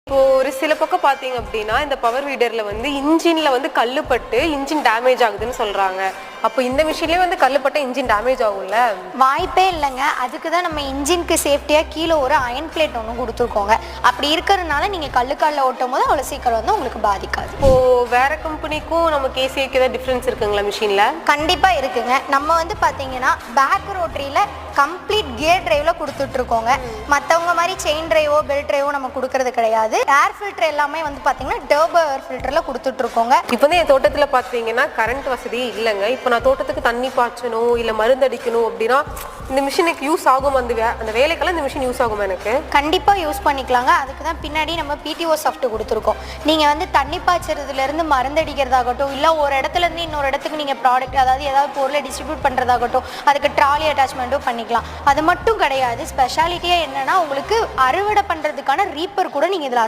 இப்போ ஒரு சில பக்கம் பார்த்தீங்க அப்படின்னா, இந்த பவர் வீடர்ல வந்து இன்ஜின்ல வந்து கல்லு பட்டு இன்ஜின் டேமேஜ் ஆகுதுன்னு சொல்றாங்க. அப்போ இந்த மிஷின்லயே வந்து கல்லு பட்டா இன்ஜின் டேமேஜ் ஆகும்ல? வாய்ப்பே இல்லைங்க. அதுக்கு தான் நம்ம இன்ஜினுக்கு சேஃப்டியாக கீழே ஒரு அயன் பிளேட் ஒன்று கொடுத்துருக்கோங்க. அப்படி இருக்கிறதுனால நீங்கள் கல்லில் ஓட்டும் போது அவ்வளோ சீக்கிரம் வந்து உங்களுக்கு பாதிக்காது. இப்போ வேற கம்பெனிக்கும் நம்ம கேசிஐக்கு ஏதாவது டிஃப்ரென்ஸ் இருக்குங்களா மிஷின்ல? கண்டிப்பாக இருக்குங்க. நம்ம வந்து பார்த்தீங்கன்னா பேக் ரோட்டரியில் கம்ப்ளீட் கியர் டிரைவில் கொடுத்துட்ருக்கோங்க. மற்றவங்க மாதிரி செயின் டிரைவோ பெல்ட் டிரைவோ நம்ம கொடுக்கறது கிடையாது. ஏர் ஃபில்டர் எல்லாமே வந்து பார்த்தீங்கன்னா டர்போ ஏர் ஃபில்டரில் கொடுத்துட்ருக்கோங்க. இப்போ வந்து என் தோட்டத்தில் பார்த்தீங்கன்னா கரண்ட் வசதி இல்லைங்க. இப்போ நான் தோட்டத்துக்கு தண்ணி பாய்ச்சணும் இல்லை மருந்து அடிக்கணும் அப்படின்னா இந்த மிஷினுக்கு யூஸ் ஆகும். அந்த வேலைக்கெல்லாம் இந்த மிஷின் யூஸ் ஆகும் எனக்கு? கண்டிப்பாக யூஸ் பண்ணிக்கலாங்க. அதுக்கு தான் பின்னாடி நம்ம பிடிஓ சாஃப்ட் கொடுத்துருக்கோம். நீங்கள் வந்து தண்ணி பாய்ச்சறதுலேருந்து மருந்து அடிக்கிறதாகட்டும், இல்லை ஒரு இடத்துலேருந்து இன்னொரு இடத்துக்கு நீங்கள் ப்ராடக்ட் அதாவது ஏதாவது பொருளை டிஸ்ட்ரிபியூட் பண்ணுறதாகட்டும், அதுக்கு ட்ராலி அட்டாச்மெண்ட்டும் பண்ணிக்கலாம். அது மட்டும் கிடையாது, ஸ்பெஷாலிட்டியாக என்னென்னா உங்களுக்கு அறுவடை பண்ணுறதுக்கான ரீப்பர் கூட நீங்கள் இதில்